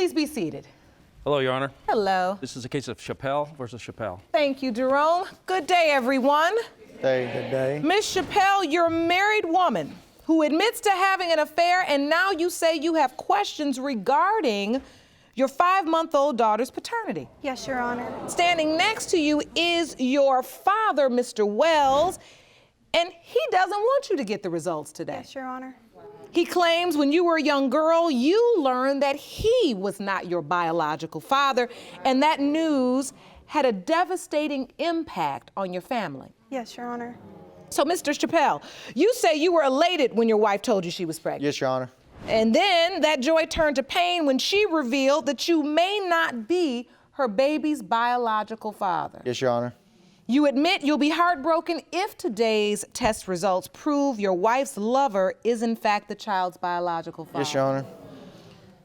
Please be seated. Hello, Your Honor. Hello. This is a case of Chappell versus Chappell. Thank you, Jerome. Good day, everyone. Good day. Miss Chappell, you're a married woman who admits to having an affair, and now you say you have questions regarding your 5-month-old daughter's paternity. Yes, Your Honor. Standing next to you is your father, Mr. Wells, and he doesn't want you to get the results today. Yes, Your Honor. He claims when you were a young girl, you learned that he was not your biological father, and that news had a devastating impact on your family. Yes, Your Honor. So, Mr. Chappell, you say you were elated when your wife told you she was pregnant. Yes, Your Honor. And then that joy turned to pain when she revealed that you may not be her baby's biological father. Yes, Your Honor. You admit you'll be heartbroken if today's test results prove your wife's lover is in fact the child's biological father. Yes, Your Honor.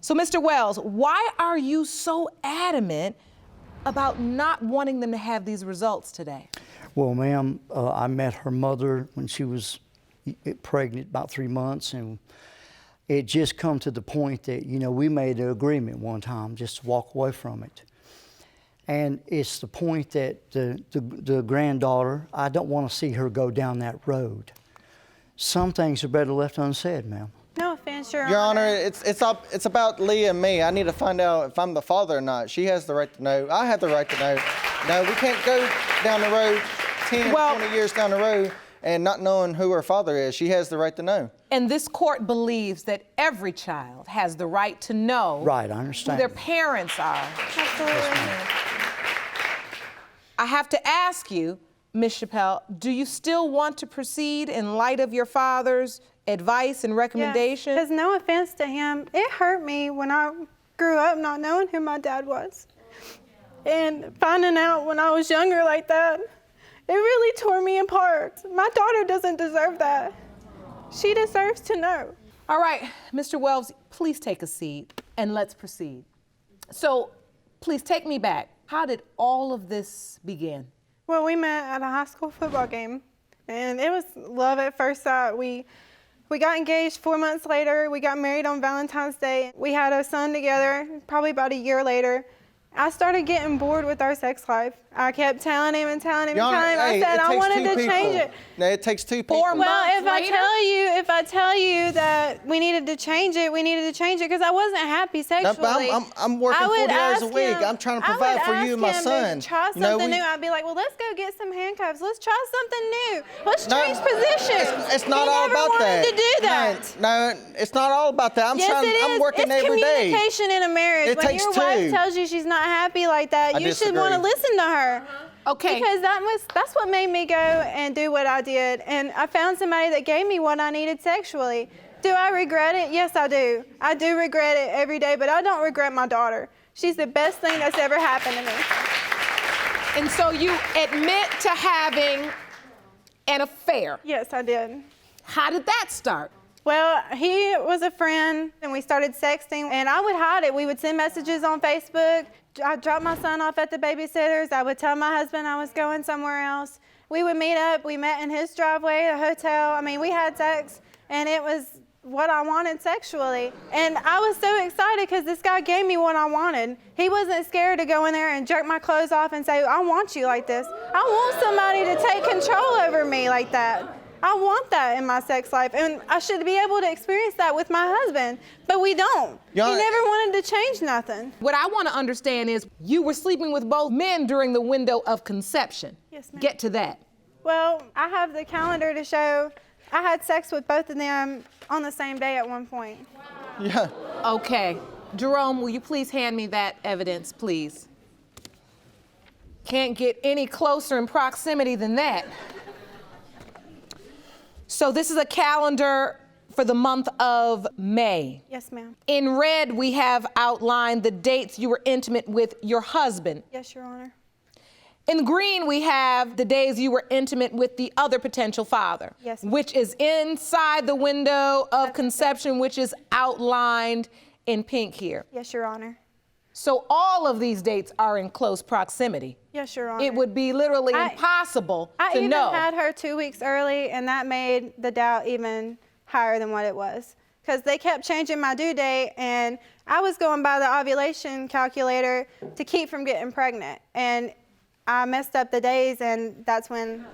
So, Mr. Wells, why are you so adamant about not wanting them to have these results today? Well, ma'am, I met her mother when she was pregnant, about 3 months, and it just come to the point that, you know, we made an agreement one time just to walk away from it. And it's the point that the granddaughter, I don't want to see her go down that road. Some things are better left unsaid, ma'am. No offense, Your Honor. Your Honor, it's about Leah and me. I need to find out if I'm the father or not. She has the right to know. I have the right to know. No, we can't go down the road 10, 20 years down the road and not knowing who her father is. She has the right to know. And this court believes that every child has the right to know Right, I who understand. their parents are. Absolutely. I have to ask you, Ms. Chappell, do you still want to proceed in light of your father's advice and recommendation? Because no offense to him, it hurt me when I grew up not knowing who my dad was. And finding out when I was younger like that, it really tore me apart. My daughter doesn't deserve that. She deserves to know. All right, Mr. Wells, please take a seat and let's proceed. So, please take me back. How did all of this begin? Well, we met at a high school football game, and it was love at first sight. We got engaged 4 months later. We got married on Valentine's Day. We had a son together, probably about a year later. I started getting bored with our sex life. I kept telling him and telling him and telling him. I said I wanted to change it. No, it takes two people. Well, if I tell you that we needed to change it, because I wasn't happy sexually. No, but I'm working 40 hours a week. I'm trying to provide for you and my son. Try something new. I'd be like, well, let's go get some handcuffs. Let's try something new. Let's change positions. It's not all about that. He never wanted to do that. No, it's not all about that. I'm working every day. It's communication in a marriage. It takes when your two. wife tells you she's not happy like that, you should want to listen to her. Okay. Because that's what made me go and do what I did. And I found somebody that gave me what I needed sexually. Do I regret it? Yes, I do. I do regret it every day, but I don't regret my daughter. She's the best thing that's ever happened to me. And so you admit to having an affair. Yes, I did. How did that start? Well, he was a friend, and we started sexting, and I would hide it. We would send messages on Facebook. I'd drop my son off at the babysitter's. I would tell my husband I was going somewhere else. We would meet up. We met in his driveway, a hotel. I mean, we had sex, and it was what I wanted sexually. And I was so excited because this guy gave me what I wanted. He wasn't scared to go in there and jerk my clothes off and say, I want you like this. I want somebody to take control over me like that. I want that in my sex life, and I should be able to experience that with my husband, but we don't. He never wanted to change nothing. What I want to understand is you were sleeping with both men during the window of conception. Yes, ma'am. Get to that. Well, I have the calendar to show I had sex with both of them on the same day at one point. Yeah. Okay. Jerome, will you please hand me that evidence, please? Can't get any closer in proximity than that. So this is a calendar for the month of May. Yes, ma'am. In red, we have outlined the dates you were intimate with your husband. Yes, Your Honor. In green, we have the days you were intimate with the other potential father. Yes, ma'am. Which is inside the window of conception, which is outlined in pink here. Yes, Your Honor. So all of these dates are in close proximity. Yes, Your Honor. It would be literally impossible to know. I even had her 2 weeks early, and that made the doubt even higher than what it was. because they kept changing my due date, and I was going by the ovulation calculator to keep from getting pregnant. And I messed up the days, and that's when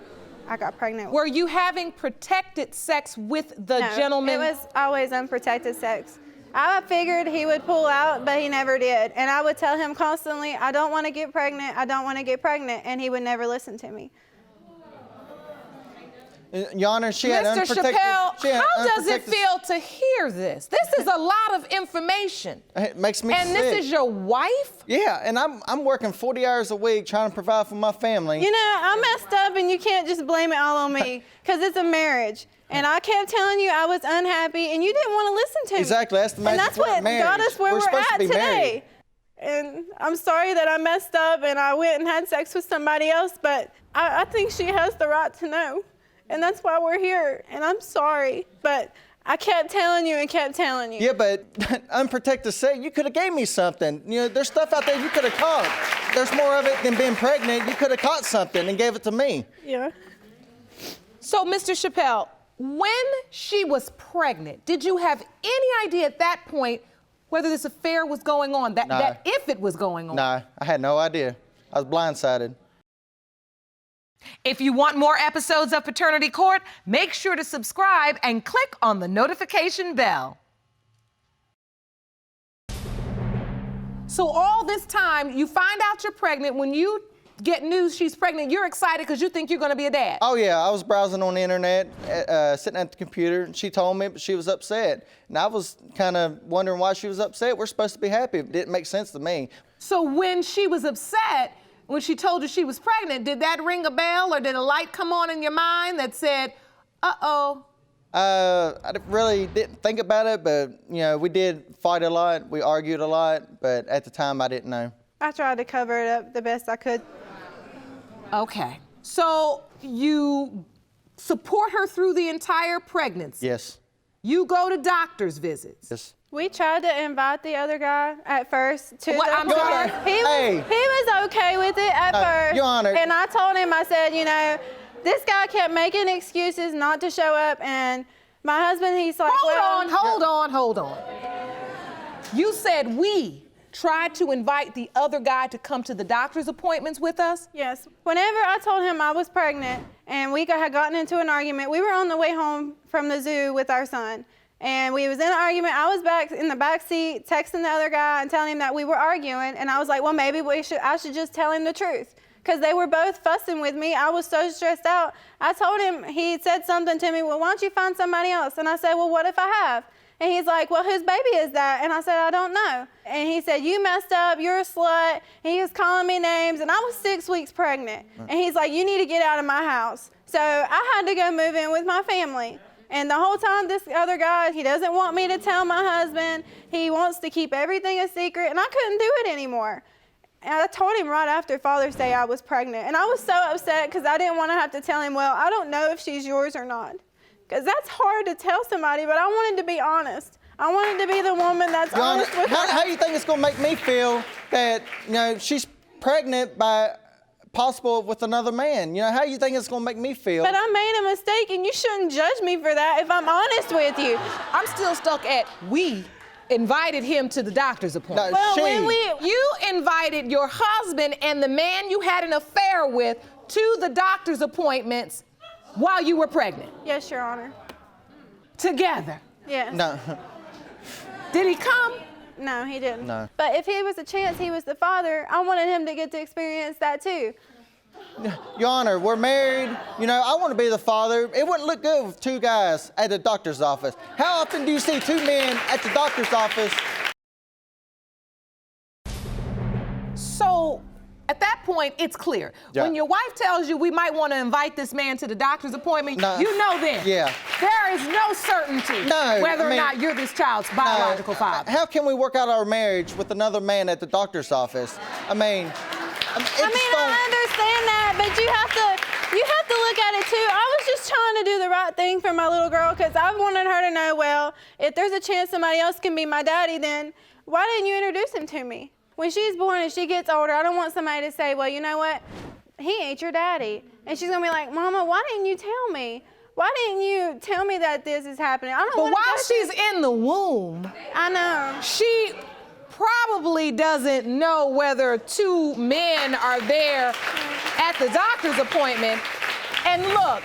I got pregnant. Were you having protected sex with the gentleman? It was always unprotected sex. I figured he would pull out, but he never did. And I would tell him constantly, I don't want to get pregnant, I don't want to get pregnant, and he would never listen to me. Your Honor, she had Mr. unprotected... Chappell, she had how does it unprotected- feel to hear this? This is a lot of information. It makes me And sick. this is your wife? Yeah, and I'm working 40 hours a week trying to provide for my family. You know, I messed up, and you can't just blame it all on me, because it's a marriage. And I kept telling you I was unhappy, and you didn't want to listen to me. Exactly, that's the magic And that's word, what marriage. got us where We're we're supposed to at be married. today. And I'm sorry that I messed up and I went and had sex with somebody else, but I think she has the right to know. And that's why we're here. And I'm sorry, but I kept telling you and kept telling you. Yeah, but unprotected sex, you could have gave me something. You know, there's stuff out there you could have caught. There's more of it than being pregnant. You could have caught something and gave it to me. Yeah. So, Mr. Chappell, when she was pregnant, did you have any idea at that point whether this affair was going on, that if it was going on? No, I had no idea. I was blindsided. If you want more episodes of Paternity Court, make sure to subscribe and click on the notification bell. So all this time, you find out you're pregnant. When you get news she's pregnant, you're excited because you think you're going to be a dad. Oh, yeah, I was browsing on the internet, sitting at the computer, and she told me, but she was upset. And I was kind of wondering why she was upset. We're supposed to be happy. It didn't make sense to me. So when she was upset, when she told you she was pregnant, did that ring a bell or did a light come on in your mind that said, uh-oh? I really didn't think about it, but, you know, we did fight a lot. We argued a lot, but at the time, I didn't know. I tried to cover it up the best I could. Okay. So you support her through the entire pregnancy? Yes. You go to doctor's visits? Yes. We tried to invite the other guy at first to What? the I'm sorry. He was okay with it at first. Your Honor. And I told him, I said, you know, this guy kept making excuses not to show up, and my husband, he's like, Hold on. You said we tried to invite the other guy to come to the doctor's appointments with us? Yes. Whenever I told him I was pregnant and we had gotten into an argument, we were on the way home from the zoo with our son. And we was in an argument. I was back in the back seat texting the other guy and telling him that we were arguing. And I was like, well, maybe I should just tell him the truth. Because they were both fussing with me. I was so stressed out. I told him, he said something to me, well, why don't you find somebody else? And I said, well, what if I have? And he's like, well, whose baby is that? And I said, I don't know. And he said, you messed up, you're a slut. And he was calling me names, and I was 6 weeks pregnant. And he's like, you need to get out of my house. So I had to go move in with my family. And the whole time, this other guy, he doesn't want me to tell my husband. He wants to keep everything a secret, and I couldn't do it anymore. And I told him right after Father's Day I was pregnant. And I was so upset because I didn't want to have to tell him, well, I don't know if she's yours or not. Because that's hard to tell somebody, but I wanted to be honest. I wanted to be the woman that's honest with her. How do you think it's going to make me feel that, you know, she's pregnant by possible with another man? You know, how do you think it's going to make me feel? But I made a mistake, and you shouldn't judge me for that if I'm honest with you. I'm still stuck at we invited him to the doctor's appointment. No, Well, she. when You invited your husband and the man you had an affair with to the doctor's appointments while you were pregnant. Yes, Your Honor. Together. Yes. No. Did he come? No, he didn't. No. But if he was a chance he was the father, I wanted him to get to experience that too. Your Honor, we're married. You know, I want to be the father. It wouldn't look good with 2 guys at the doctor's office. How often do you see 2 men at the doctor's office? So at that point, it's clear. Yeah. When your wife tells you we might want to invite this man to the doctor's appointment, No. you know then. Yeah. There is no certainty No, whether I mean- or not you're this child's biological father. How can we work out our marriage with another man at the doctor's office? I mean, I understand that, but you have to look at it too. I was just trying to do the right thing for my little girl because I wanted her to know, well, if there's a chance somebody else can be my daddy, then why didn't you introduce him to me? When she's born and she gets older, I don't want somebody to say, well, you know what? He ain't your daddy. And she's going to be like, Mama, why didn't you tell me? why didn't you tell me that this is happening? I don't But wanna while go she's in the womb, I know. she probably doesn't know whether two men are there at the doctor's appointment. And look,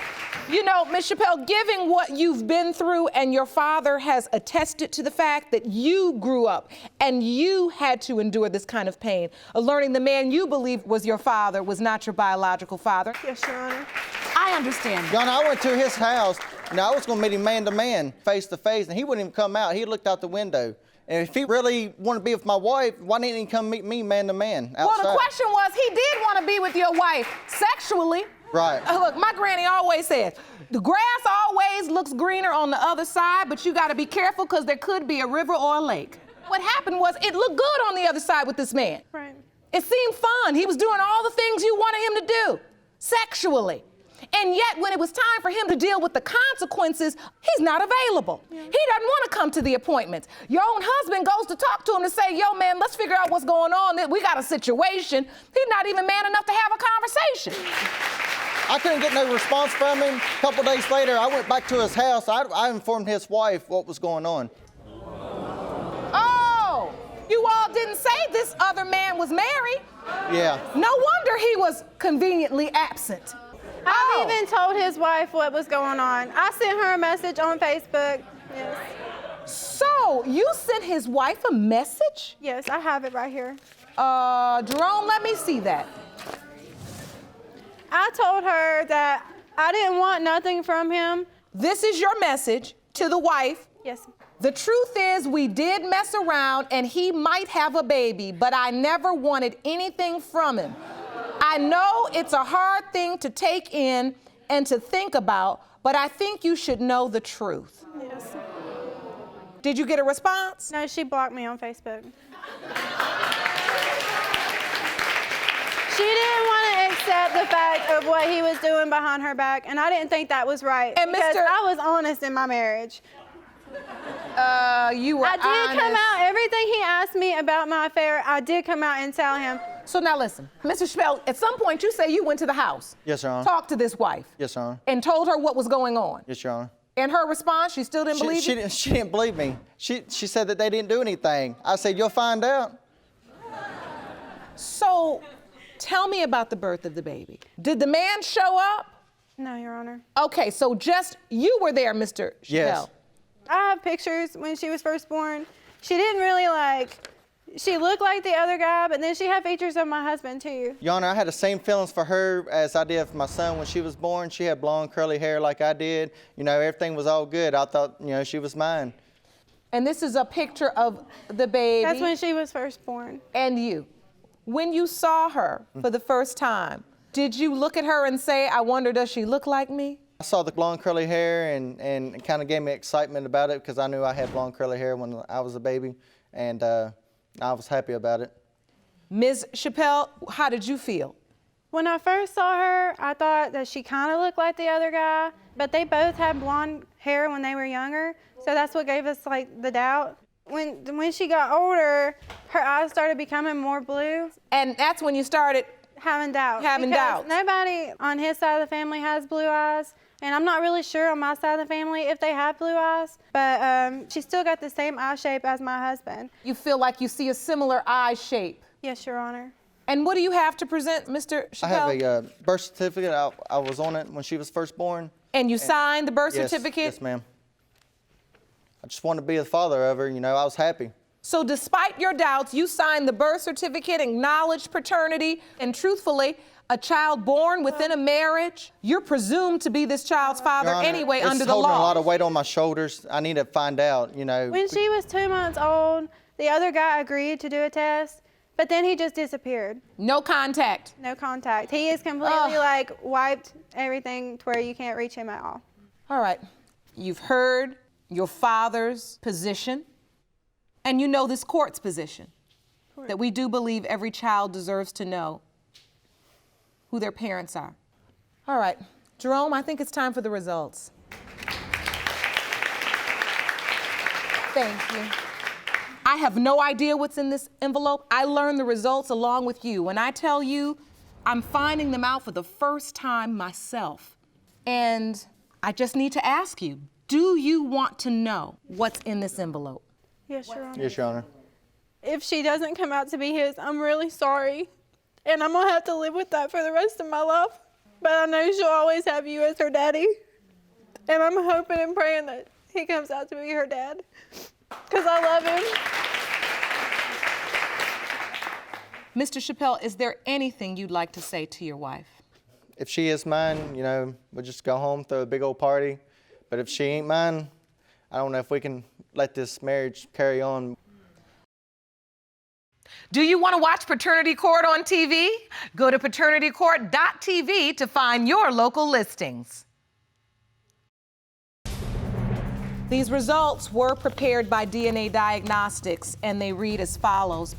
you know, Ms. Chappell, given what you've been through, and your father has attested to the fact that you grew up and you had to endure this kind of pain, of learning the man you believe was your father was not your biological father. Yes, Your Honor. I understand. Your Honor, I went to his house, and I was going to meet him man to man, face to face, and he wouldn't even come out. He looked out the window. And if he really wanted to be with my wife, why didn't he come meet me man to man outside? Well, the question was, he did want to be with your wife sexually. Right. Look, my granny always says, the grass always looks greener on the other side, but you got to be careful because there could be a river or a lake. What happened was, it looked good on the other side with this man. Right. It seemed fun. He was doing all the things you wanted him to do, sexually. And yet, when it was time for him to deal with the consequences, he's not available. Yeah. He doesn't want to come to the appointments. Your own husband goes to talk to him to say, yo, man, let's figure out what's going on. We got a situation. He's not even man enough to have a conversation. I couldn't get no response from him. A couple days later, I went back to his house. I informed his wife what was going on. Oh, you all didn't say this other man was married. Yeah. No wonder he was conveniently absent. I've even told his wife what was going on. I sent her a message on Facebook. Yes. So, you sent his wife a message? Yes, I have it right here. Jerome, let me see that. I told her that I didn't want nothing from him. This is your message to the wife. Yes. The truth is, we did mess around and he might have a baby, but I never wanted anything from him. I know it's a hard thing to take in and to think about, but I think you should know the truth. Yes. Did you get a response? No, she blocked me on Facebook. She didn't want to accept the fact of what he was doing behind her back, and I didn't think that was right. And because Mr. I was honest in my marriage. You were I did honest. come out, everything he asked me about my affair, I did come out and tell him. So now listen, Mr. Chappell, at some point you say you went to the house. Yes, Your Honor. Talked to this wife. Yes, Your Honor. And told her what was going on. Yes, Your Honor. And her response, she still didn't believe you? She didn't believe me. She said that they didn't do anything. I said, you'll find out. So, tell me about the birth of the baby. Did the man show up? No, Your Honor. Okay, so just you were there, Mr. Chappell. Yes. I have pictures when she was first born. She didn't really she looked like the other guy, but then she had features of my husband too. Your Honor, I had the same feelings for her as I did for my son when she was born. She had blonde, curly hair like I did. You know, everything was all good. I thought, you know, she was mine. And this is a picture of the baby. That's when she was first born. And you. When you saw her for the first time, did you look at her and say, I wonder, does she look like me? I saw the blonde, curly hair and it kind of gave me excitement about it because I knew I had blonde, curly hair when I was a baby. And I was happy about it. Ms. Chappell, how did you feel? When I first saw her, I thought that she kind of looked like the other guy, but they both had blonde hair when they were younger, so that's what gave us the doubt. When she got older, her eyes started becoming more blue. And that's when you started having doubts. Having doubts. Nobody on his side of the family has blue eyes. And I'm not really sure on my side of the family if they have blue eyes, but she still got the same eye shape as my husband. You feel like you see a similar eye shape? Yes, Your Honor. And what do you have to present, Mr. Chappell? I have a birth certificate. I was on it when she was first born. And you signed the birth Yes, certificate? Yes, ma'am. I just wanted to be the father of her. You know, I was happy. So despite your doubts, you signed the birth certificate, acknowledged paternity, and truthfully, a child born within a marriage, you're presumed to be this child's father Your Honor, anyway under the It's holding a law. lot of weight on my shoulders. I need to find out, you know. When she was 2 months old, the other guy agreed to do a test, but then he just disappeared. No contact. No contact. He is completely wiped everything to where you can't reach him at all. All right. You've heard your father's position, and you know this court's position, that we do believe every child deserves to know who their parents are. All right, Jerome, I think it's time for the results. Thank you. I have no idea what's in this envelope. I learned the results along with you. When I tell you, I'm finding them out for the first time myself. And I just need to ask you, do you want to know what's in this envelope? Yes, Your Honor. Yes, Your Honor. If she doesn't come out to be his, I'm really sorry. And I'm gonna have to live with that for the rest of my life. But I know she'll always have you as her daddy. And I'm hoping and praying that he comes out to be her dad. Because I love him. Mr. Chappell, is there anything you'd like to say to your wife? If she is mine, you know, we'll just go home, throw a big old party. But if she ain't mine, I don't know if we can let this marriage carry on. Do you want to watch Paternity Court on TV? Go to paternitycourt.tv to find your local listings. These results were prepared by DNA Diagnostics, and they read as follows.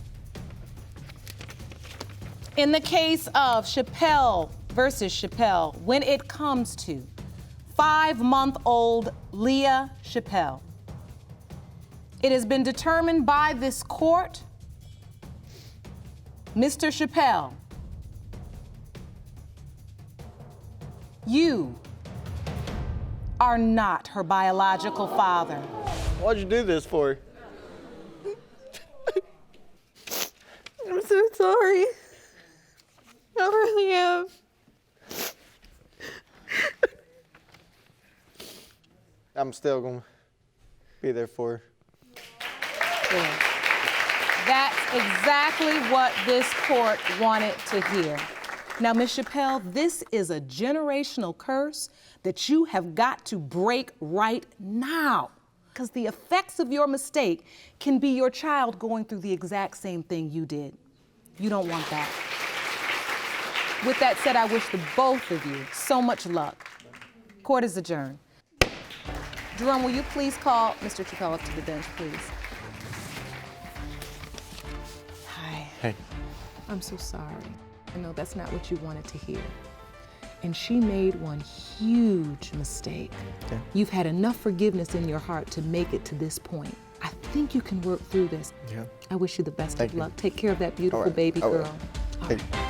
In the case of Chappell versus Chappell, when it comes to 5-month-old Leah Chappell, it has been determined by this court, Mr. Chappell, you are not her biological father. Why'd you do this for? I'm so sorry. I really am. I'm still gonna be there for her. That's exactly what this court wanted to hear. Now, Ms. Chappell, this is a generational curse that you have got to break right now, because the effects of your mistake can be your child going through the exact same thing you did. You don't want that. With that said, I wish the both of you so much luck. Court is adjourned. Jerome, will you please call Mr. Chappell up to the bench, please? Hi. Hey. I'm so sorry. I know that's not what you wanted to hear. And she made one huge mistake. Yeah. You've had enough forgiveness in your heart to make it to this point. I think you can work through this. Yeah. I wish you the best Thank of you. luck. Take care of that beautiful All right. baby I will. girl. All Hey. right.